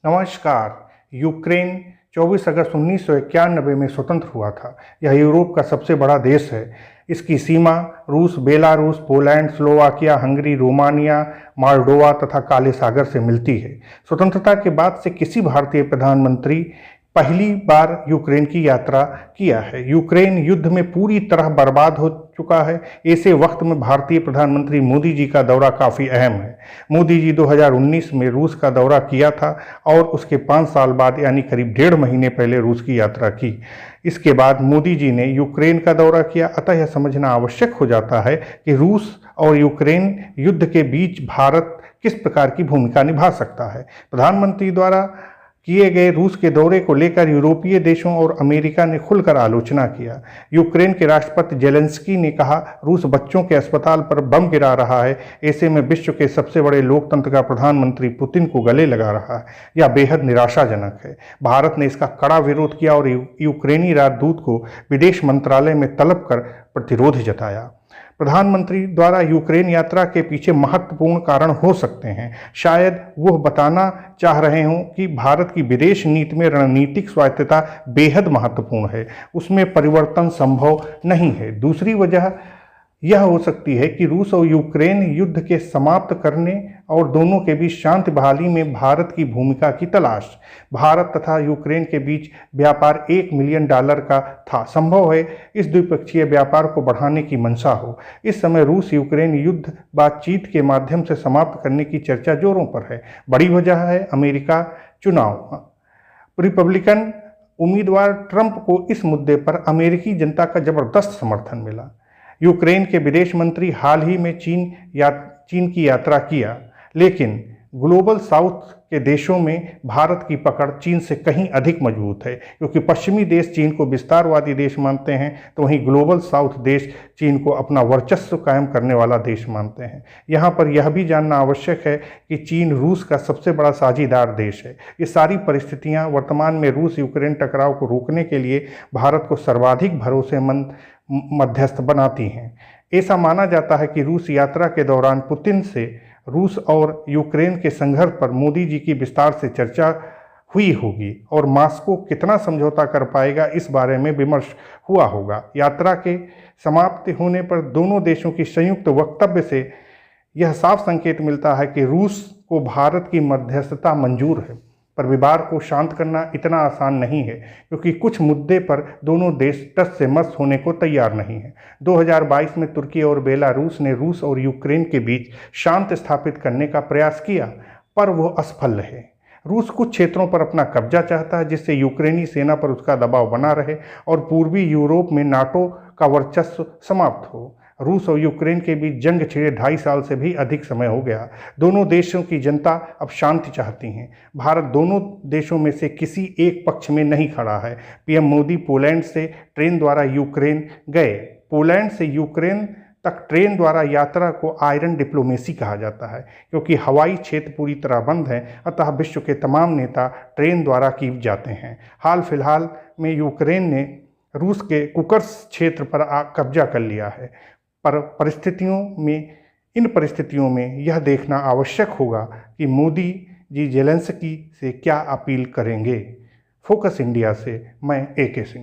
नमस्कार। यूक्रेन 24 अगस्त 1991 में स्वतंत्र हुआ था। यह यूरोप का सबसे बड़ा देश है। इसकी सीमा रूस, Belarus, Poland, Slovakia, Hungary, Romania, Moldova तथा काले सागर से मिलती है। स्वतंत्रता के बाद से किसी भारतीय प्रधानमंत्री पहली बार यूक्रेन की यात्रा किया है। यूक्रेन युद्ध में पूरी तरह बर्बाद हो चुका है। ऐसे वक्त में भारतीय प्रधानमंत्री मोदी जी का दौरा काफ़ी अहम है। मोदी जी 2019 में रूस का दौरा किया था और उसके 5 साल बाद यानी करीब 1.5 महीने पहले रूस की यात्रा की। इसके बाद मोदी जी ने यूक्रेन का दौरा किया। अतः यह समझना आवश्यक हो जाता है कि रूस और यूक्रेन युद्ध के बीच भारत किस प्रकार की भूमिका निभा सकता है। प्रधानमंत्री द्वारा किए गए रूस के दौरे को लेकर यूरोपीय देशों और अमेरिका ने खुलकर आलोचना किया। यूक्रेन के राष्ट्रपति जेलेंस्की ने कहा, रूस बच्चों के अस्पताल पर बम गिरा रहा है। ऐसे में विश्व के सबसे बड़े लोकतंत्र का प्रधानमंत्री पुतिन को गले लगा रहा है। यह बेहद निराशाजनक है। भारत ने इसका कड़ा विरोध किया और यूक्रेनी राजदूत को विदेश मंत्रालय में तलब कर प्रतिरोध जताया। प्रधानमंत्री द्वारा यूक्रेन यात्रा के पीछे महत्वपूर्ण कारण हो सकते हैं। शायद वह बताना चाह रहे हों कि भारत की विदेश नीति में रणनीतिक स्वायत्तता बेहद महत्वपूर्ण है, उसमें परिवर्तन संभव नहीं है। दूसरी वजह यह हो सकती है कि रूस और यूक्रेन युद्ध के समाप्त करने और दोनों के बीच शांति बहाली में भारत की भूमिका की तलाश। भारत तथा यूक्रेन के बीच व्यापार $1 मिलियन का था। संभव है इस द्विपक्षीय व्यापार को बढ़ाने की मंशा हो। इस समय रूस यूक्रेन युद्ध बातचीत के माध्यम से समाप्त करने की चर्चा जोरों पर है। बड़ी वजह है अमेरिका चुनाव। रिपब्लिकन उम्मीदवार ट्रंप को इस मुद्दे पर अमेरिकी जनता का जबरदस्त समर्थन मिला। यूक्रेन के विदेश मंत्री हाल ही में चीन की यात्रा किया, लेकिन ग्लोबल साउथ के देशों में भारत की पकड़ चीन से कहीं अधिक मजबूत है। क्योंकि पश्चिमी देश चीन को विस्तारवादी देश मानते हैं, तो वहीं ग्लोबल साउथ देश चीन को अपना वर्चस्व कायम करने वाला देश मानते हैं। यहाँ पर यह भी जानना आवश्यक है कि चीन रूस का सबसे बड़ा साझेदार देश है। ये सारी परिस्थितियाँ वर्तमान में रूस यूक्रेन टकराव को रोकने के लिए भारत को सर्वाधिक भरोसेमंद मध्यस्थ बनाती हैं। ऐसा माना जाता है कि रूस यात्रा के दौरान पुतिन से रूस और यूक्रेन के संघर्ष पर मोदी जी की विस्तार से चर्चा हुई होगी और मॉस्को कितना समझौता कर पाएगा इस बारे में विमर्श हुआ होगा। यात्रा के समाप्ति होने पर दोनों देशों की संयुक्त वक्तव्य से यह साफ संकेत मिलता है कि रूस को भारत की मध्यस्थता मंजूर है, पर विवाद को शांत करना इतना आसान नहीं है, क्योंकि कुछ मुद्दे पर दोनों देश टस से मस होने को तैयार नहीं है। 2022 में तुर्की और बेलारूस ने रूस और यूक्रेन के बीच शांति स्थापित करने का प्रयास किया, पर वह असफल रहे। रूस कुछ क्षेत्रों पर अपना कब्जा चाहता है, जिससे यूक्रेनी सेना पर उसका दबाव बना रहे और पूर्वी यूरोप में नाटो का वर्चस्व समाप्त हो। रूस और यूक्रेन के बीच जंग छिड़े 2.5 साल से भी अधिक समय हो गया। दोनों देशों की जनता अब शांति चाहती हैं। भारत दोनों देशों में से किसी एक पक्ष में नहीं खड़ा है। पीएम मोदी पोलैंड से ट्रेन द्वारा यूक्रेन गए। पोलैंड से यूक्रेन तक ट्रेन द्वारा यात्रा को आयरन डिप्लोमेसी कहा जाता है, क्योंकि हवाई क्षेत्र पूरी तरह बंद है। अतः विश्व के तमाम नेता ट्रेन द्वारा की जाते हैं। हाल फिलहाल में यूक्रेन ने रूस के कुर्स्क क्षेत्र पर कब्जा कर लिया है। पर इन परिस्थितियों में यह देखना आवश्यक होगा कि मोदी जी जेलेंस्की से क्या अपील करेंगे। फोकस इंडिया से मैं AK सिंह।